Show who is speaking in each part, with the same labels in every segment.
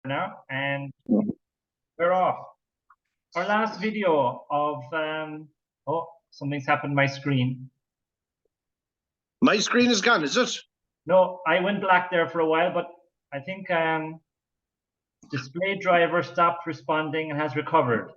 Speaker 1: now, and we're off. Our last video of oh, something's happened to my screen.
Speaker 2: My screen is gone, is it?
Speaker 1: No, I went black there for a while, but I think display driver stopped responding and has recovered.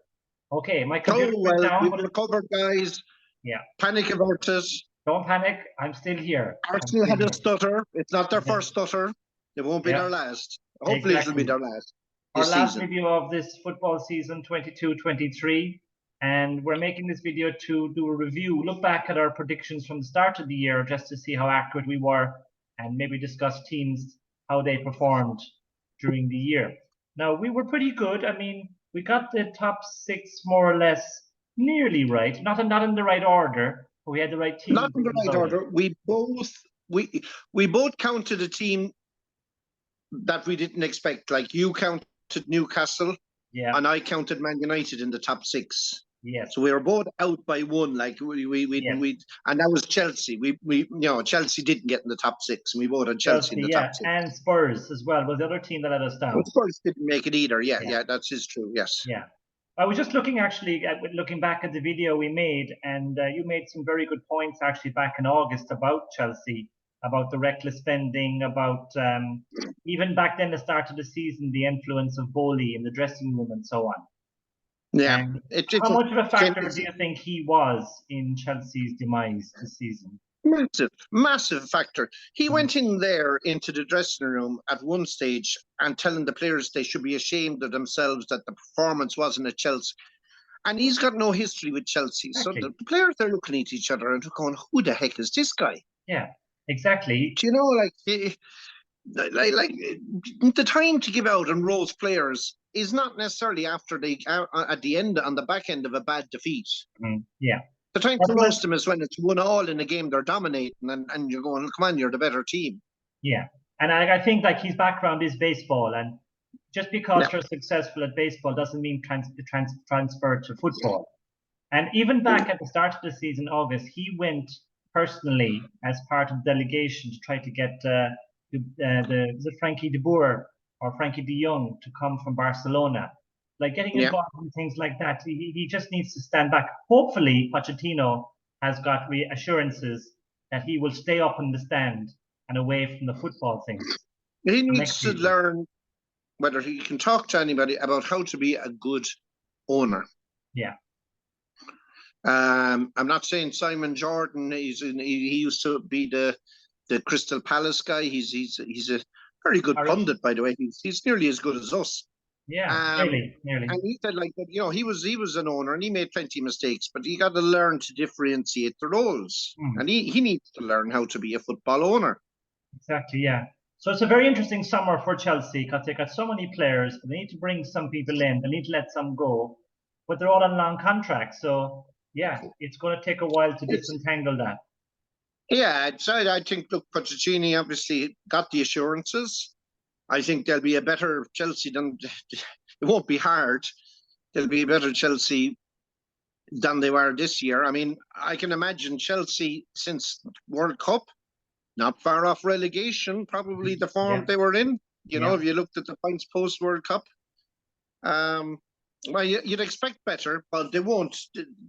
Speaker 1: Okay, my computer went down.
Speaker 2: We've recovered, guys.
Speaker 1: Yeah.
Speaker 2: Panic averted.
Speaker 1: Don't panic. I'm still here.
Speaker 2: Arsenal had a stutter. It's not their first stutter. It won't be their last. Hopefully it'll be their last.
Speaker 1: Our last video of this football season 22-23, and we're making this video to do a review, look back at our predictions from the start of the year just to see how accurate we were and maybe discuss teams, how they performed during the year. Now, we were pretty good. I mean, we got the top six more or less nearly right, not in the right order, but we had the right team.
Speaker 2: Not in the right order. We both counted a team that we didn't expect. Like you counted Newcastle, and I counted Man United in the top six.
Speaker 1: Yes.
Speaker 2: So we were both out by one. Like we and that was Chelsea. Chelsea didn't get in the top six, and we both had Chelsea in the top six.
Speaker 1: And Spurs as well was the other team that let us down.
Speaker 2: But Spurs didn't make it either. Yeah, that is true. Yes.
Speaker 1: Yeah. I was just looking back at the video we made, and you made some very good points actually back in August about Chelsea, about the reckless spending, about even back then the start of the season, the influence of Bowley in the dressing room and so on.
Speaker 2: Yeah.
Speaker 1: How much of a factor do you think he was in Chelsea's demise this season?
Speaker 2: Massive factor. He went in there into the dressing room at one stage and telling the players they should be ashamed of themselves that the performance wasn't at Chelsea. And he's got no history with Chelsea. Exactly. So the players are looking at each other and going, who the heck is this guy?
Speaker 1: Yeah, exactly.
Speaker 2: Do you know, like the time to give out and roast players is not necessarily after at the end, on the back end of a bad defeat.
Speaker 1: Yeah.
Speaker 2: The time to roast them is when it's 1-1 in a game they're dominating and you're going, come on, you're the better team.
Speaker 1: Yeah. And I think like his background is baseball, and just because you're successful at baseball doesn't mean transfer to football. And even back at the start of the season, August, he went personally as part of the delegation to try to get the Frankie de Boer or Frankie de Jong to come from Barcelona. Like getting involved in things like that, he just needs to stand back. Hopefully, Pochettino has got reassurances that he will stay up in the stand and away from the football things.
Speaker 2: He needs to learn whether he can talk to anybody about how to be a good owner.
Speaker 1: Yeah.
Speaker 2: I'm not saying Simon Jordan. He used to be the Crystal Palace guy. He's a very good pundit, by the way. He's nearly as good as us.
Speaker 1: Yeah, nearly.
Speaker 2: And he said, like, that, he was an owner and he made plenty of mistakes, but you got to learn to differentiate the roles. And he needs to learn how to be a football owner.
Speaker 1: Exactly, yeah. So it's a very interesting summer for Chelsea because they got so many players. They need to bring some people in. They need to let some go, but they're all on long contracts. So yeah, it's going to take a while to disentangle that. Yeah,
Speaker 2: I think, look, Pochettino obviously got the assurances. I think there'll be a better Chelsea than it won't be hard. There'll be a better Chelsea than they were this year. I mean, I can imagine Chelsea since World Cup, not far off relegation, probably the form they were in. You know, if you looked at the points post World Cup, well, you'd expect better, but they won't.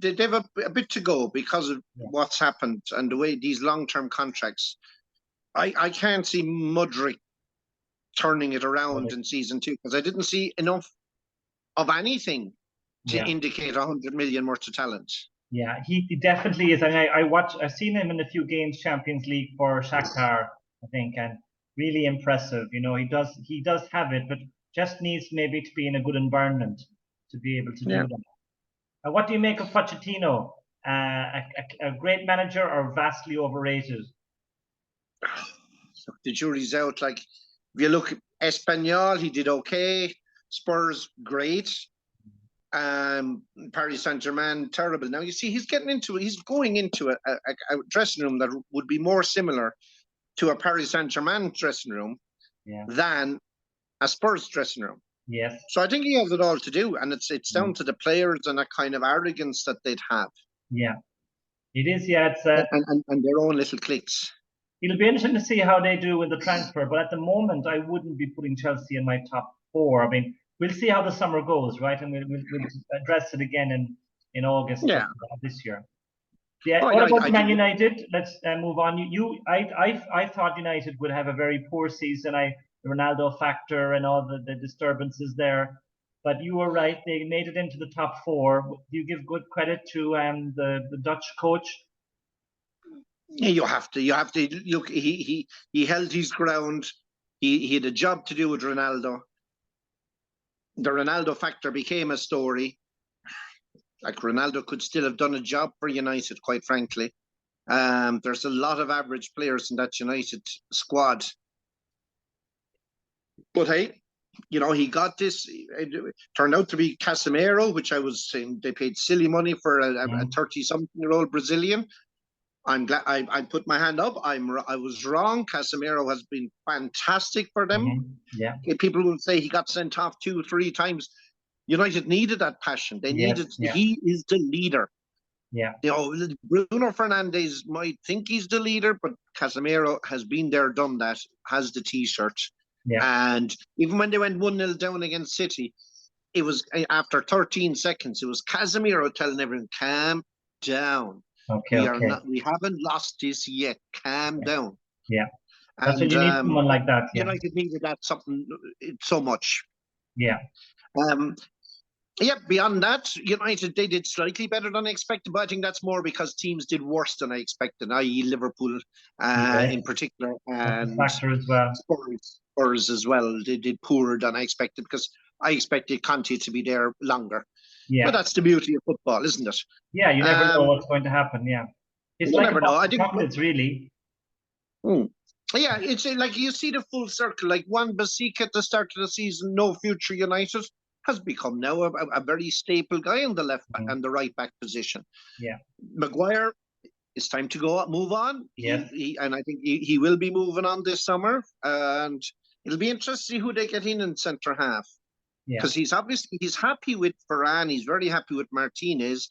Speaker 2: They have a bit to go because of what's happened and the way these long-term contracts. I can't see Mudryk turning it around in season 2 because I didn't see enough of anything to indicate 100 million worth of talent.
Speaker 1: Yeah, he definitely is. And I've seen him in a few games, Champions League for Shakhtar, I think, and really impressive. You know, he does have it, but just needs maybe to be in a good environment to be able to do that. What do you make of Pochettino? A great manager or vastly overrated?
Speaker 2: The jury's out. Like, if you look at Espanyol, he did okay. Spurs, great. Paris Saint-Germain, terrible. Now, you see, he's going into a dressing room that would be more similar to a Paris Saint-Germain dressing room than a Spurs dressing room.
Speaker 1: Yes.
Speaker 2: So I think he has it all to do, and it's down to the players and a kind of arrogance that they'd have.
Speaker 1: Yeah, it is. Yeah, it's
Speaker 2: and their own little cliques.
Speaker 1: It'll be interesting to see how they do with the transfer, but at the moment, I wouldn't be putting Chelsea in my top 4. I mean, we'll see how the summer goes, right? And we'll address it again in August
Speaker 2: Yeah.
Speaker 1: of this year. Yeah.
Speaker 2: Oh,
Speaker 1: What
Speaker 2: I
Speaker 1: about Man
Speaker 2: do.
Speaker 1: United? Let's move on. I thought United would have a very poor season. The Ronaldo factor and all the disturbances there. But you were right. They made it into the top 4. Do you give good credit to the Dutch coach?
Speaker 2: Yeah, you have to. Look. He held his ground. He had a job to do with Ronaldo. The Ronaldo factor became a story. Like, Ronaldo could still have done a job for United, quite frankly. There's a lot of average players in that United squad. But hey, he got this. It turned out to be Casemiro, which I was saying they paid silly money for a 30-something-year-old Brazilian. I'm glad I put my hand up. I was wrong. Casemiro has been fantastic for them.
Speaker 1: Yeah.
Speaker 2: People will say he got sent off 2-3 times. United needed that passion. They needed. He is the leader.
Speaker 1: Yeah.
Speaker 2: Bruno Fernandes might think he's the leader, but Casemiro has been there, done that. Has the T-shirt.
Speaker 1: Yeah.
Speaker 2: And even when they went 1-0 down against City, it was after 13 seconds. It was Casemiro telling everyone, "Calm down.
Speaker 1: Okay.
Speaker 2: We haven't lost this yet. Calm down."
Speaker 1: Yeah. That's what you need, someone like that. Yeah.
Speaker 2: United needed that so much.
Speaker 1: Yeah.
Speaker 2: Beyond that, United, they did slightly better than I expected, but I think that's more because teams did worse than I expected, i.e. Liverpool in particular, and
Speaker 1: factor as well.
Speaker 2: Spurs as well. They did poorer than I expected because I expected Conte to be there longer. Yeah. But that's the beauty of football, isn't it?
Speaker 1: Yeah, you never know what's going to happen, yeah. It's like a box of chocolates, really.
Speaker 2: Yeah, it's like you see the full circle. Like Wan-Bissaka at the start of the season, no future United, has become now a very staple guy on the left and the right back position.
Speaker 1: Yeah.
Speaker 2: Maguire, it's time to move on.
Speaker 1: Yes.
Speaker 2: And I think he will be moving on this summer. And it'll be interesting to see who they get in centre half. Because he's happy with Varane. He's very happy with Martinez.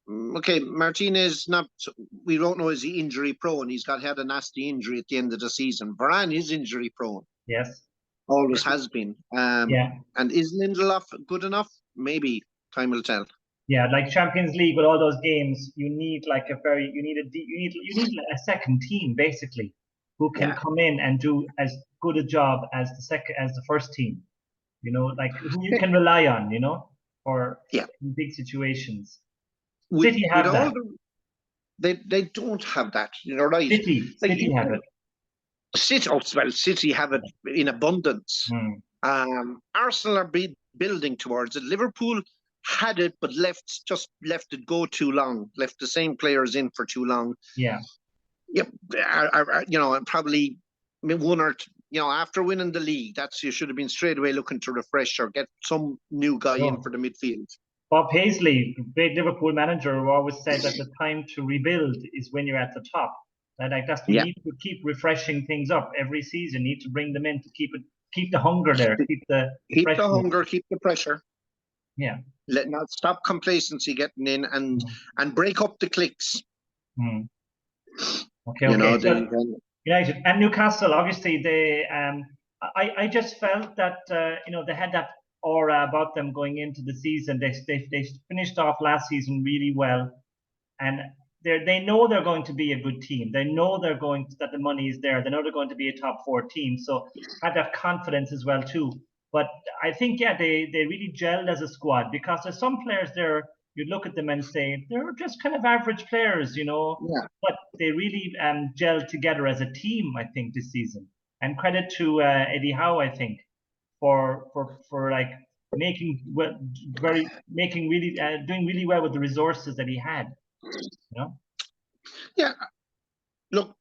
Speaker 2: Martinez, we don't know, is he injury prone? He's had a nasty injury at the end of the season. Varane is injury prone.
Speaker 1: Yes.
Speaker 2: Always has been. And is Lindelof good enough? Maybe. Time will tell.
Speaker 1: Yeah, like Champions League with all those games, you need a second team basically who can come in and do as good a job as the first team. Like who you can rely on, for big situations. City have that.
Speaker 2: They don't have that, right?
Speaker 1: City have it.
Speaker 2: City have it in abundance. Arsenal are building towards it. Liverpool had it, but left it go too long. Left the same players in for too long.
Speaker 1: Yeah.
Speaker 2: Yep. And probably one or two, after winning the league, you should have been straight away looking to refresh or get some new guy in for the midfield.
Speaker 1: Bob Paisley, big Liverpool manager, who always said that the time to rebuild is when you're at the top. And you need to keep refreshing things up every season. You need to bring them in to keep the hunger there, keep the
Speaker 2: hunger, keep the pressure.
Speaker 1: Yeah.
Speaker 2: Not stop complacency getting in and break up the cliques.
Speaker 1: Okay. United and Newcastle, obviously they I just felt that they had that aura about them going into the season. They finished off last season really well, and they know they're going to be a good team. They know that the money is there. They know they're going to be a top 4 team. So have that confidence as well too. But I think they really gelled as a squad, because there's some players there. You look at them and say they're just kind of average players, but they really gelled together as a team, I think, this season. And credit to Eddie Howe, I think, for like doing really well with the resources that he had.
Speaker 2: Yeah. Look,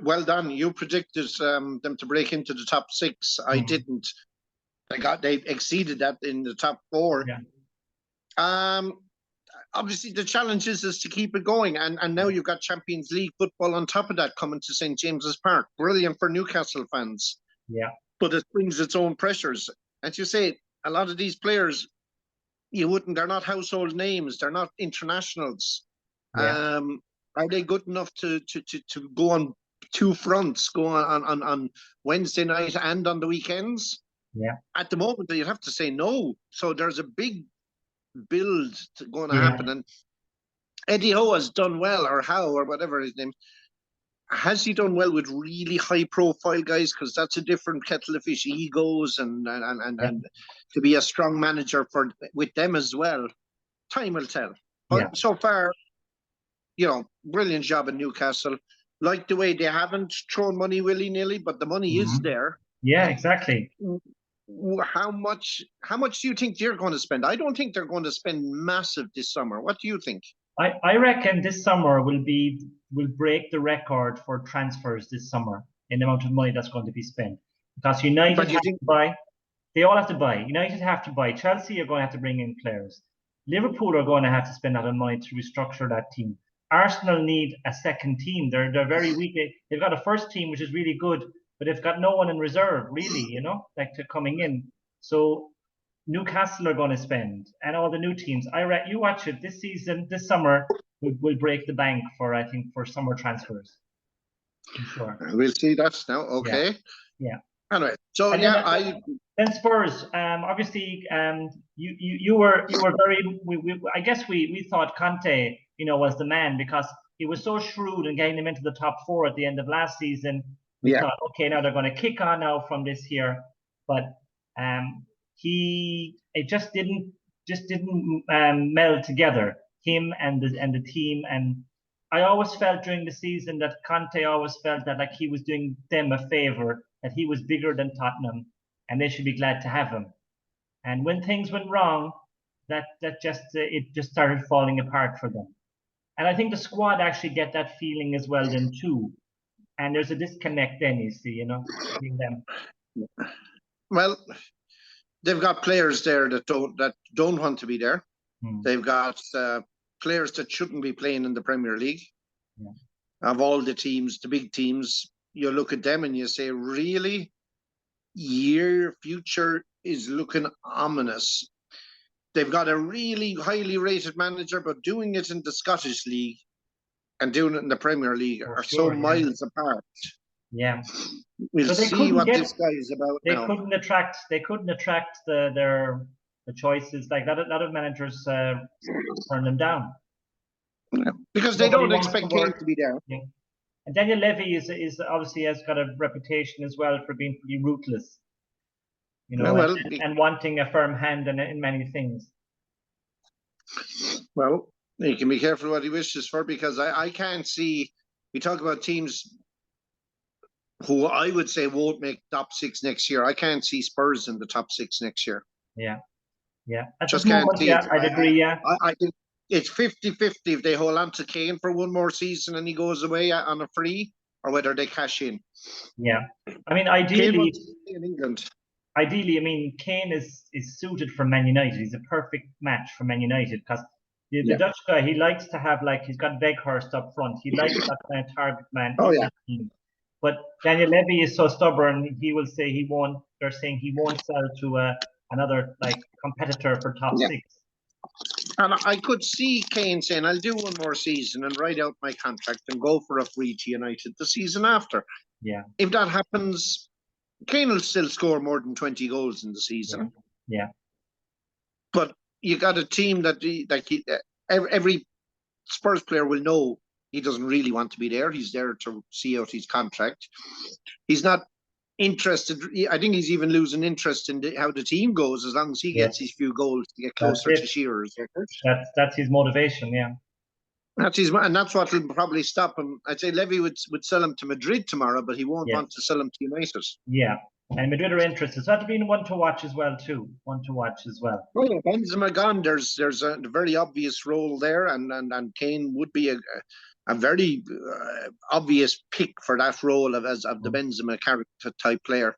Speaker 2: well done. You predicted them to break into the top 6. I didn't. They exceeded that in the top 4.
Speaker 1: Yeah.
Speaker 2: Obviously the challenge is to keep it going, and now you've got Champions League football on top of that coming to St. James's Park. Brilliant for Newcastle fans.
Speaker 1: Yeah.
Speaker 2: But it brings its own pressures. As you say, a lot of these players, they're not household names, they're not internationals.
Speaker 1: Yeah.
Speaker 2: Are they good enough to go on two fronts go on Wednesday night and on the weekends.
Speaker 1: Yeah.
Speaker 2: At the moment, you'd have to say no. So there's a big build going to
Speaker 1: Yeah.
Speaker 2: happen. And Eddie Howe has done well, or Howe, or whatever his name. Has he done well with really high profile guys? Because that's a different kettle of fish, egos and to be a strong manager with them as well. Time will tell. But so far, you know, brilliant job in Newcastle. Like the way they haven't thrown money willy-nilly, but the money is there.
Speaker 1: Yeah, exactly.
Speaker 2: How much do you think they're going to spend? I don't think they're going to spend massive this summer. What do you think?
Speaker 1: I reckon this summer will break the record for transfers this summer in the amount of money that's going to be spent. Because United have to buy, they all have to buy. United have to buy. Chelsea are going to have to bring in players. Liverpool are going to have to spend a lot of money to restructure that team. Arsenal need a second team. They're very weak. They've got a first team which is really good, but they've got no one in reserve, really, you know, like to coming in. So Newcastle are going to spend, and all the new teams. You watch it this season, this summer, will break the bank for, I think, for summer transfers. I'm sure.
Speaker 2: We'll see that now. Okay.
Speaker 1: Yeah.
Speaker 2: Anyway, so
Speaker 1: then Spurs. Obviously, you were very. I guess we thought Conte, you know, was the man because he was so shrewd in getting them into the top four at the end of last season. We thought, okay, now they're going to kick on now from this year, but it just didn't meld together, him and the team. And I always felt during the season that Conte always felt that like he was doing them a favor, that he was bigger than Tottenham and they should be glad to have him. And when things went wrong, it just started falling apart for them. And I think the squad actually get that feeling as well then too. And there's a disconnect then, you see, you know, between them.
Speaker 2: Well, they've got players there that don't want to be there. They've got players that shouldn't be playing in the Premier League. Of all the teams, the big teams, you look at them and you say, really, your future is looking ominous. They've got a really highly rated manager, but doing it in the Scottish League and doing it in the Premier League are so miles apart.
Speaker 1: Yeah.
Speaker 2: We'll see what this guy is about now.
Speaker 1: They couldn't attract the choices. Like a lot of managers turn them down.
Speaker 2: Yeah. Because they don't expect Kane to be there.
Speaker 1: Yeah. And Daniel Levy is obviously has got a reputation as well for being pretty ruthless. You know, and wanting a firm hand in many things.
Speaker 2: Well, he can be careful what he wishes for, because I can't see. We talk about teams who I would say won't make top six next year. I can't see Spurs in the top six next year.
Speaker 1: Yeah.
Speaker 2: Just can't see it.
Speaker 1: I'd agree, yeah.
Speaker 2: I think it's 50-50 if they hold on to Kane for one more season and he goes away on a free, or whether they cash in.
Speaker 1: Yeah. I mean, ideally,
Speaker 2: in England.
Speaker 1: Ideally, I mean, Kane is suited for Man United. He's a perfect match for Man United because the Dutch guy, he likes to have, like, he's got Weghorst up front. He likes that kind of target man. But Daniel Levy is so stubborn. He will say he won't. They're saying he won't sell to another like competitor for top six.
Speaker 2: And I could see Kane saying, "I'll do one more season and write out my contract and go for a free to United the season after."
Speaker 1: Yeah.
Speaker 2: If that happens, Kane will still score more than 20 goals in the season.
Speaker 1: Yeah.
Speaker 2: But you got a team that every Spurs player will know he doesn't really want to be there. He's there to see out his contract. He's not interested. I think he's even losing interest in how the team goes, as long as he gets his few goals to get closer to Shearer's record.
Speaker 1: That's his motivation, yeah.
Speaker 2: And that's what will probably stop him. I'd say Levy would sell him to Madrid tomorrow, but he won't want to sell him to United.
Speaker 1: Yeah, and Madrid are interested. So that'll be one to watch as well, too. One to watch as well.
Speaker 2: Well, Benzema gone. There's a very obvious role there, and Kane would be a very obvious pick for that role of the Benzema character type player.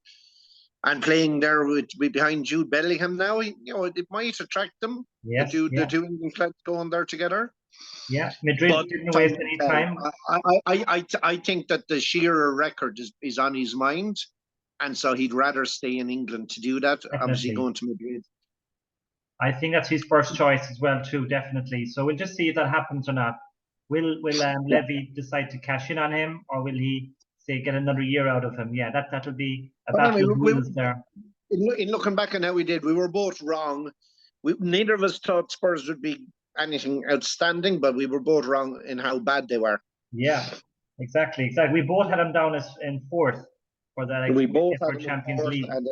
Speaker 2: And playing there behind Jude Bellingham now, it might attract them.
Speaker 1: Yes,
Speaker 2: the two England clubs going there together.
Speaker 1: Yeah, Madrid didn't waste any time.
Speaker 2: I think that the Shearer record is on his mind, and so he'd rather stay in England to do that. Definitely. Obviously, going to Madrid.
Speaker 1: I think that's his first choice as well, too. Definitely. So we'll just see if that happens or not. Will Levy decide to cash in on him, or will he say get another year out of him. Yeah, that'll be a
Speaker 2: But
Speaker 1: battle
Speaker 2: anyway,
Speaker 1: of wills there.
Speaker 2: in looking back on how we did, we were both wrong. Neither of us thought Spurs would be anything outstanding, but we were both wrong in how bad they were.
Speaker 1: Yeah, exactly. We both had them down as in fourth for the
Speaker 2: We both
Speaker 1: for
Speaker 2: had them in
Speaker 1: Champions
Speaker 2: fourth,
Speaker 1: League.
Speaker 2: and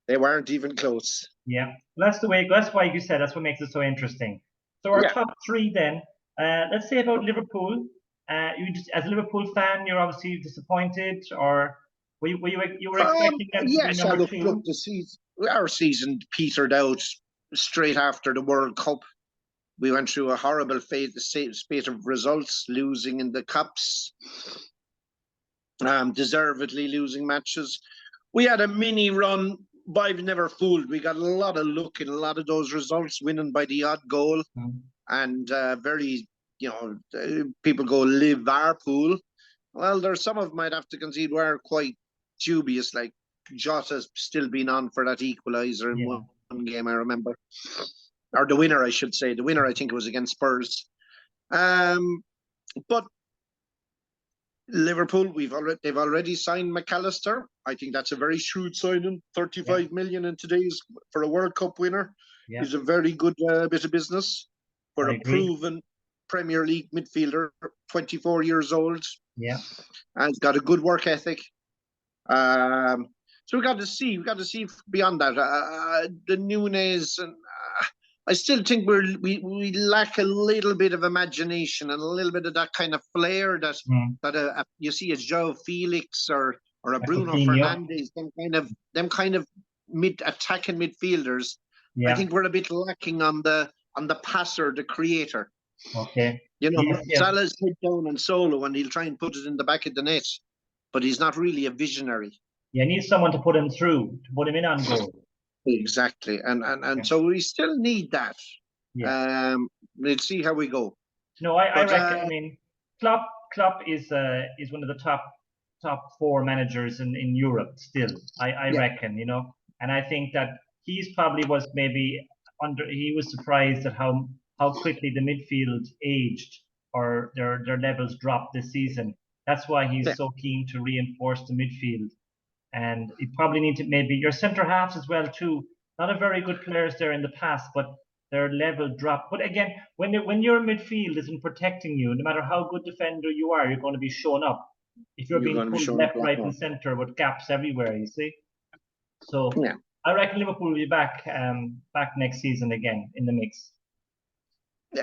Speaker 2: they weren't even close.
Speaker 1: Yeah, that's the way. That's why you said that's what makes it so interesting. So our top three then. Let's say about Liverpool. You just, as a Liverpool fan, you're obviously disappointed, or you were expecting them to be
Speaker 2: Yes,
Speaker 1: number
Speaker 2: look,
Speaker 1: two?
Speaker 2: our season petered out straight after the World Cup. We went through a horrible spate of results, losing in the cups, deservedly losing matches. We had a mini run, but I've never fooled. We got a lot of luck in a lot of those results, winning by the odd goal, and very, people go Liverpool. Well, there's some of them I'd have to concede were quite dubious, like Jota's still been on for that equaliser in one game, I remember. Or the winner, I should say. The winner, I think it was against Spurs. But Liverpool, they've already signed McAllister. I think that's a very shrewd signing. 35 million in today's for a World Cup winner. Yeah. He's a very good bit of business for a proven Premier League midfielder, 24 years old.
Speaker 1: Yeah,
Speaker 2: and he's got a good work ethic. So we got to see beyond that. The Nunes, and I still think we lack a little bit of imagination and a little bit of that kind of flair that you see as João Felix or a Bruno Fernandes, them kind of attacking midfielders. Yeah. I think we're a bit lacking on the passer, the creator.
Speaker 1: Okay.
Speaker 2: Salah's head down and solo, and he'll try and put it in the back of the net, but he's not really a visionary.
Speaker 1: Yeah, needs someone to put him through, to put him in on goal.
Speaker 2: Exactly, and so we still need that. Yeah. Let's see how we go.
Speaker 1: No, I reckon. I mean, Klopp is one of the top four managers in Europe still. I reckon, and I think that he's probably was maybe he was surprised at how quickly the midfield aged or their levels dropped this season. That's why he's so keen to reinforce the midfield. And you probably need to maybe your centre halves as well too. Not a very good players there in the past, but their level dropped. But again, when your midfield isn't protecting you, no matter how good defender you are, you're going to be shown up. If you're being pulled left, right, and centre with gaps everywhere, you see. So I reckon Liverpool will be back next season again in the mix.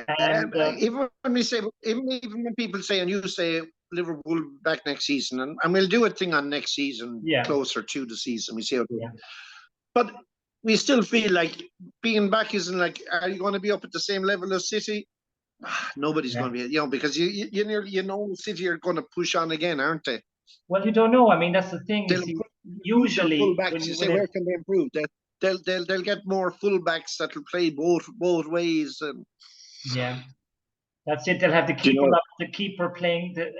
Speaker 2: And, even when people say, and you say Liverpool back next season, and we'll do a thing on next season closer to the season. We see how it goes. But we still feel like being back isn't like, are you going to be up at the same level as City? Nobody's going to be, because City are going to push on again, aren't they?
Speaker 1: Well, you don't know. I mean, that's the thing. Usually,
Speaker 2: fullbacks, you say, where can they improve? They'll get more fullbacks that will play both ways. And
Speaker 1: yeah, that's it. They'll have the keeper playing the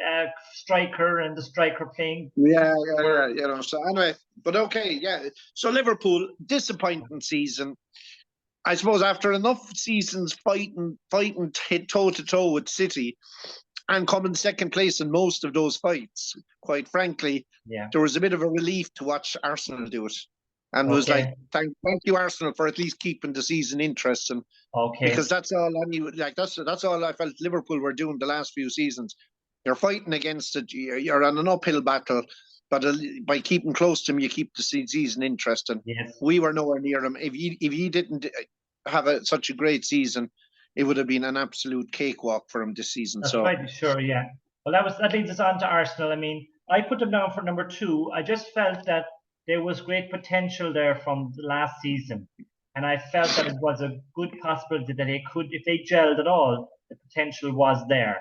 Speaker 1: striker, and the striker playing.
Speaker 2: Yeah. So anyway, but okay, So Liverpool, disappointing season. I suppose after enough seasons fighting toe to toe with City, and coming second place in most of those fights, quite frankly, there was a bit of a relief to watch Arsenal do it. And was like, thank you, Arsenal, for at least keeping the season interesting. Because that's all I knew. Like that's all I felt Liverpool were doing the last few seasons. You're fighting against it. You're on an uphill battle, but by keeping close to them, you keep the season interesting.
Speaker 1: Yes.
Speaker 2: We were nowhere near them. If he didn't have such a great season, it would have been an absolute cakewalk for him this season.
Speaker 1: That's right, sure, yeah. Well, that leads us on to Arsenal. I mean, I put them down for number 2. I just felt that there was great potential there from the last season. And I felt that it was a good possibility that they could, if they gelled at all, the potential was there.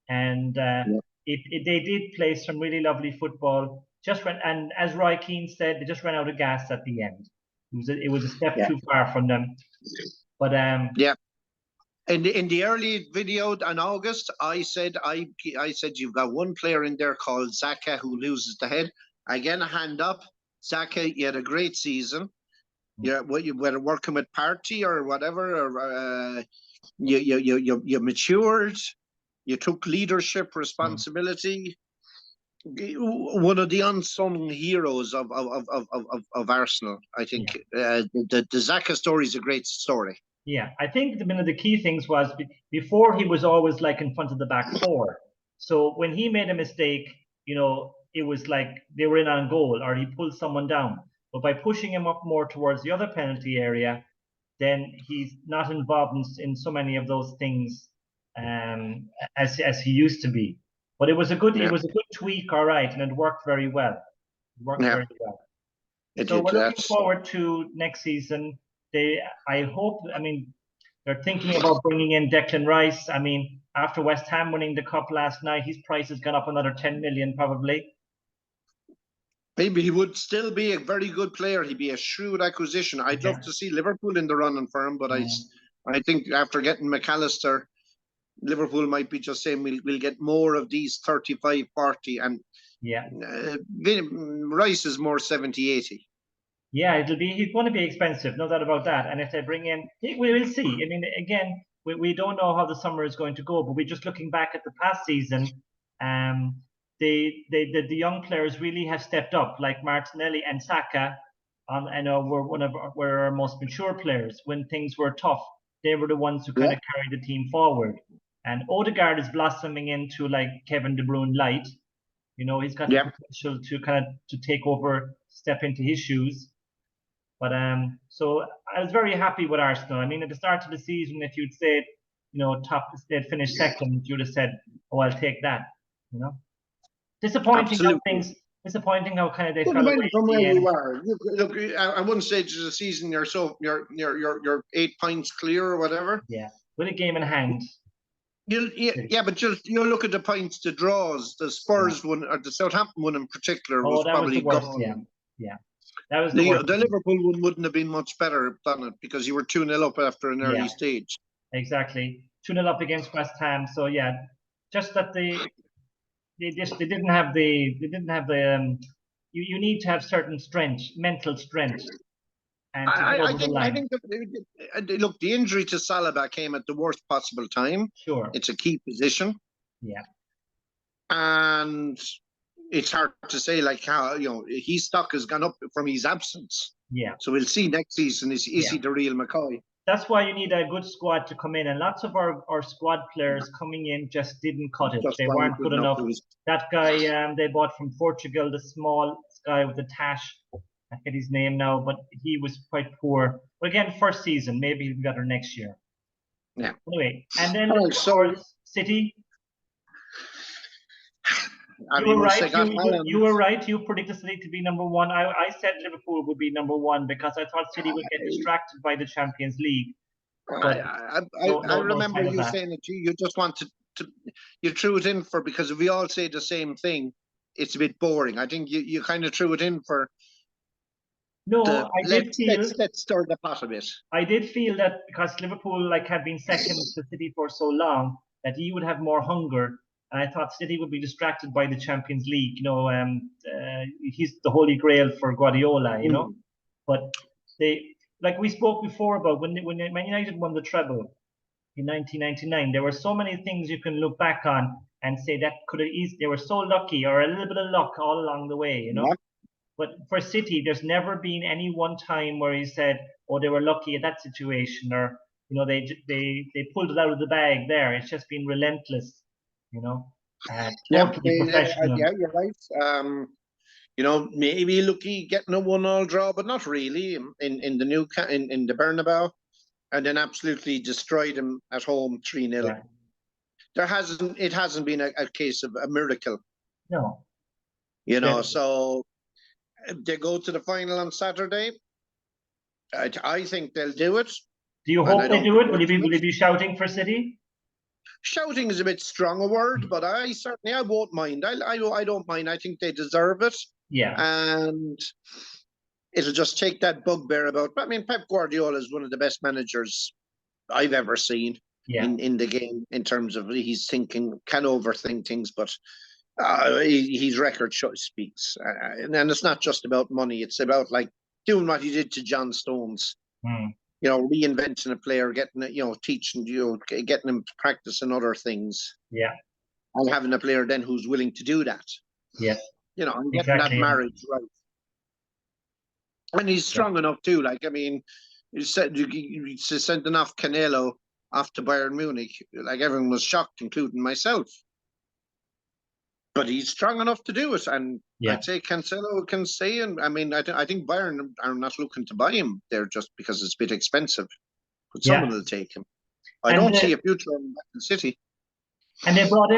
Speaker 1: And they did play some really lovely football. And as Roy Keane said, they just ran out of gas at the end. It was a step too far from them. But
Speaker 2: In the early video in August, I said you've got one player in there called Xhaka who loses the head. Again, a hand up. Xhaka, you had a great season. Whether working with Partey or whatever, or you matured. You took leadership responsibility. one of the unsung heroes of Arsenal. I think the Xhaka story is a great story.
Speaker 1: Yeah, I think one of the key things was before he was always like in front of the back four. So when he made a mistake, it was like they were in on goal or he pulled someone down. But by pushing him up more towards the other penalty area, then he's not involved in so many of those things as he used to be. But it was a good tweak, all right, and it worked very well. It worked very well. So we're looking forward to next season. I hope, they're thinking about bringing in Declan Rice. I mean, after West Ham winning the cup last night, his price has gone up another 10 million probably.
Speaker 2: Maybe he would still be a very good player. He'd be a shrewd acquisition. I'd love to see Liverpool in the running for him, but I think after getting McAllister, Liverpool might be just saying we'll get more of these 35, 40, and Rice is more 70, 80.
Speaker 1: Yeah, he's going to be expensive, no doubt about that. And if they bring in, we will see. I mean, again, we don't know how the summer is going to go, but we're just looking back at the past season. The young players really have stepped up, like Martinelli and Saka. I know were our most mature players when things were tough. They were the ones who kind of carried the team forward. And Odegaard is blossoming into like Kevin De Bruyne light. He's got the potential to take over, step into his shoes. But so I was very happy with Arsenal. I mean, at the start of the season, if you'd said, they'd finished second, you'd have said, "Oh, I'll take that." Disappointing how things. Disappointing how kind of they fell away
Speaker 2: from where you are. Look, I wouldn't say to the season you're 8 points clear or whatever.
Speaker 1: Yeah, with a game in hand.
Speaker 2: But you look at the points, the draws, the Spurs one or the Southampton one in particular was probably
Speaker 1: was the worst. Yeah. That was the
Speaker 2: Liverpool one wouldn't have been much better done it because you were 2-0 up after an early stage.
Speaker 1: Exactly, 2-0 up against West Ham. So just that they didn't have the you need to have certain strength, mental strength. And
Speaker 2: I think look, the injury to Saliba came at the worst possible time.
Speaker 1: Sure,
Speaker 2: it's a key position.
Speaker 1: Yeah,
Speaker 2: and it's hard to say like how his stock has gone up from his absence.
Speaker 1: Yeah.
Speaker 2: So we'll see next season is he the real McCoy?
Speaker 1: That's why you need a good squad to come in, and lots of our squad players coming in just didn't cut it. They weren't good enough. That guy they bought from Portugal, the small guy with the tash, I forget his name now, but he was quite poor. But again, first season, maybe he'll be better next year.
Speaker 2: Yeah.
Speaker 1: Anyway, and then City. You were right. You predicted City to be number one. I said Liverpool would be number one because I thought City would get distracted by the Champions League.
Speaker 2: I remember you saying that you just want you threw it in for, because if we all say the same thing, it's a bit boring. I think you kind of threw it in for.
Speaker 1: No, I did feel.
Speaker 2: Let's stir the pot a bit.
Speaker 1: I did feel that because Liverpool had been second to City for so long, that he would have more hunger. And I thought City would be distracted by the Champions League. He's the holy grail for Guardiola, But like we spoke before about when Man United won the treble in 1999, there were so many things you can look back on and say that could have easily, they were so lucky, or a little bit of luck all along the way,
Speaker 2: Yeah.
Speaker 1: But for City, there's never been any one time where he said, "Oh, they were lucky at that situation," or they pulled it out of the bag there. It's just been relentless. Totally professional.
Speaker 2: Yeah, you're right. Maybe lucky getting a 1-1 draw, but not really in the Bernabeu, and then absolutely destroyed them at home 3-0. Yeah. It hasn't been a case of a miracle.
Speaker 1: No.
Speaker 2: So they go to the final on Saturday. I think they'll do it.
Speaker 1: Do you hope they do it? Will you be shouting for City?
Speaker 2: Shouting is a bit strong a word, but I won't mind. I don't mind. I think they deserve it.
Speaker 1: Yeah.
Speaker 2: And it'll just take that bugbear about. I mean, Pep Guardiola is one of the best managers I've ever seen in the game in terms of he's thinking, can overthink things, but his record speaks. And it's not just about money. It's about doing what he did to John Stones. Reinventing a player, getting teaching getting him to practice and other things.
Speaker 1: Yeah.
Speaker 2: And having a player then who's willing to do that.
Speaker 1: Yeah,
Speaker 2: You know, and getting
Speaker 1: exactly.
Speaker 2: that marriage right. And he's strong enough too. Like, I mean, you said you sending off Canelo off to Bayern Munich. Like, everyone was shocked, including myself. But he's strong enough to do it, and
Speaker 1: Yeah,
Speaker 2: I'd say Cancelo can stay. And I mean, I think Bayern are not looking to buy him there just because it's a bit expensive. But
Speaker 1: yeah.
Speaker 2: someone will take him. I
Speaker 1: And
Speaker 2: don't see a future in Man City.
Speaker 1: and they brought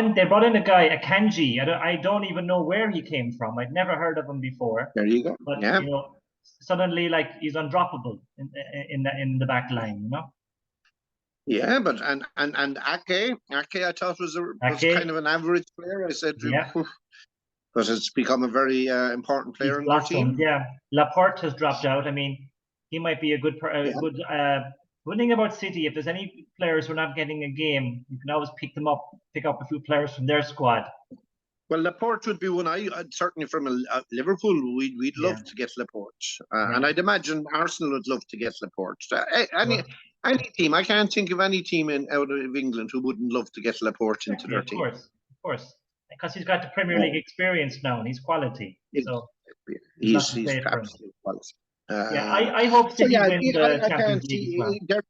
Speaker 1: in a guy, a Kanji. I don't even know where he came from. I'd never heard of him before.
Speaker 2: There you go.
Speaker 1: But
Speaker 2: Yeah,
Speaker 1: you know, suddenly like he's undroppable in the back line. You know,
Speaker 2: yeah. But and Ake, I thought was kind
Speaker 1: Ake,
Speaker 2: of an average player. I said,
Speaker 1: yeah,
Speaker 2: but it's become a very important
Speaker 1: he's
Speaker 2: player in their
Speaker 1: blossomed.
Speaker 2: team.
Speaker 1: Yeah, Laporte has dropped out. I mean, he might be a good
Speaker 2: Yeah.
Speaker 1: Good thing about City, if there's any players who are not getting a game, you can always pick up a few players from their squad.
Speaker 2: Well, Laporte would be one. Certainly from Liverpool, we'd
Speaker 1: Yeah,
Speaker 2: love to get Laporte,
Speaker 1: yeah,
Speaker 2: and I'd imagine Arsenal would love to get Laporte.
Speaker 1: sure.
Speaker 2: Any team, I can't think of any team out of England who wouldn't love to get Laporte into
Speaker 1: Exactly,
Speaker 2: their team.
Speaker 1: of course, because he's got the Premier League experience now and he's quality, so there's
Speaker 2: He's
Speaker 1: nothing to say for him.
Speaker 2: absolutely quality.
Speaker 1: Yeah, I hope
Speaker 2: So
Speaker 1: City
Speaker 2: yeah,
Speaker 1: win the
Speaker 2: I
Speaker 1: Champions
Speaker 2: can't
Speaker 1: League as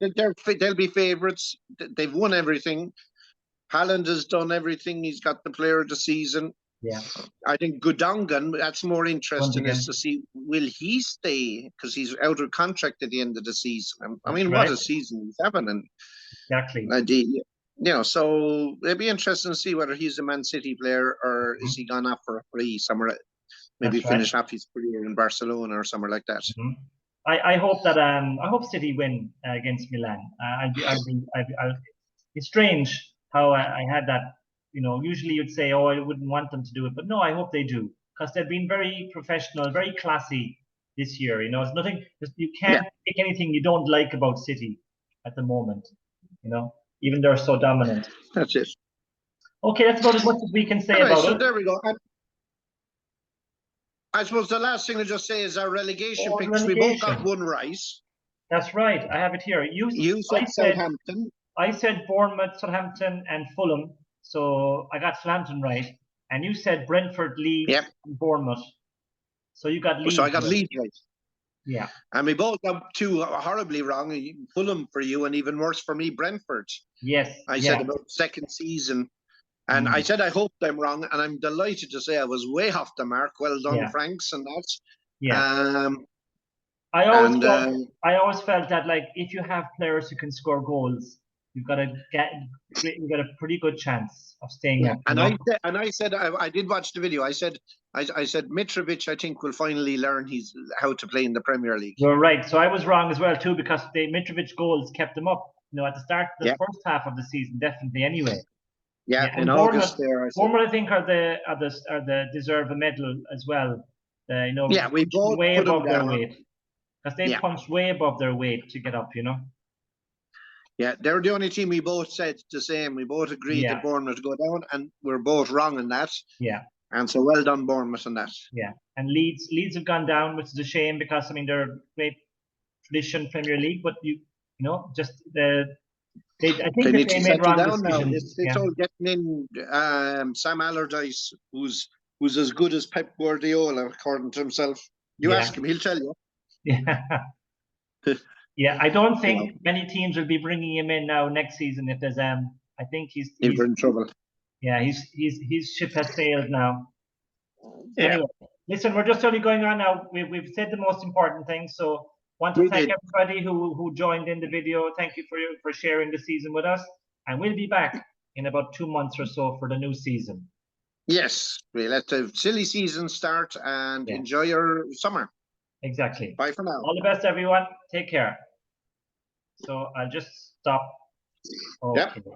Speaker 1: well.
Speaker 2: see they'll be favourites. They've won everything. Haaland has done everything. He's got the player of the season.
Speaker 1: Yeah,
Speaker 2: I think Gundogan, that's more interesting,
Speaker 1: again.
Speaker 2: is to see will he stay because he's out of contract at the end of the season. I
Speaker 1: That's
Speaker 2: mean,
Speaker 1: right.
Speaker 2: what a season he's having, and
Speaker 1: Exactly.
Speaker 2: so it'd be interesting to see whether he's a Man City player or is he gone off for a free somewhere, maybe
Speaker 1: That's right.
Speaker 2: finish off his career in Barcelona or somewhere like that.
Speaker 1: I hope that I hope City win against Milan. It's strange how I had that. You know, usually you'd say, "Oh, I wouldn't want them to do it," but no, I hope they do because they've been very professional, very classy this year. You know, it's nothing. You can't pick anything you don't like about City at the moment. You know, even they're so dominant.
Speaker 2: That's it.
Speaker 1: Okay, that's about as much as we can say
Speaker 2: All right,
Speaker 1: about
Speaker 2: so
Speaker 1: it.
Speaker 2: there we go. I suppose the last thing to just say is our relegation picks. We both got one right.
Speaker 1: That's right. I have it here.
Speaker 2: You said Southampton.
Speaker 1: I said Bournemouth, Southampton, and Fulham. So I got Southampton right. And you said Brentford, Leeds, and Bournemouth. So you got Leeds.
Speaker 2: So I got Leeds right.
Speaker 1: Yeah.
Speaker 2: And we both got two horribly wrong. Fulham for you, and even worse for me, Brentford.
Speaker 1: Yes.
Speaker 2: I said about second season. And I said I hoped I'm wrong, and I'm delighted to say I was way off the mark. Well done, Franks, and that.
Speaker 1: Yeah. I always felt that like if you have players who can score goals, you've got a pretty good chance of staying up.
Speaker 2: And I said I did watch the video. I said Mitrovic, I think, will finally learn how to play in the Premier League.
Speaker 1: You're right. So I was wrong as well too, because the Mitrovic goals kept them up. You know, at the start of the first half of the season, definitely anyway.
Speaker 2: Yeah, in August there.
Speaker 1: Bournemouth, I think, are the deserve a medal as well.
Speaker 2: We both
Speaker 1: way
Speaker 2: put
Speaker 1: above
Speaker 2: them down.
Speaker 1: their weight, because they punched way above their weight to get up. You know.
Speaker 2: Yeah, they're the only team we both said the same. We both agreed that Bournemouth go down, and we're both wrong in that.
Speaker 1: Yeah.
Speaker 2: And so well done, Bournemouth, on that.
Speaker 1: Yeah, and Leeds have gone down, which is a shame because I mean they're a great tradition Premier League, but I think
Speaker 2: they need to
Speaker 1: made
Speaker 2: settle
Speaker 1: wrong
Speaker 2: down
Speaker 1: decisions.
Speaker 2: now. It's all getting in Sam Allardyce, who's as good as Pep Guardiola, according to himself. You ask him, he'll tell you.
Speaker 1: Yeah. Yeah, I don't think many teams will be bringing him in now next season. If there's I think he's
Speaker 2: in trouble.
Speaker 1: Yeah, his ship has sailed now.
Speaker 2: Yeah.
Speaker 1: Anyway, listen, we're just only going on now. We've said the most important things, so want to thank everybody who joined in the video. Thank you for sharing the season with us, and we'll be back in about 2 months or so for the new season.
Speaker 2: Yes, we let the silly season start and enjoy your summer.
Speaker 1: Exactly.
Speaker 2: Bye for now.
Speaker 1: All the best, everyone. Take care. So I'll just stop. Okay. Yep.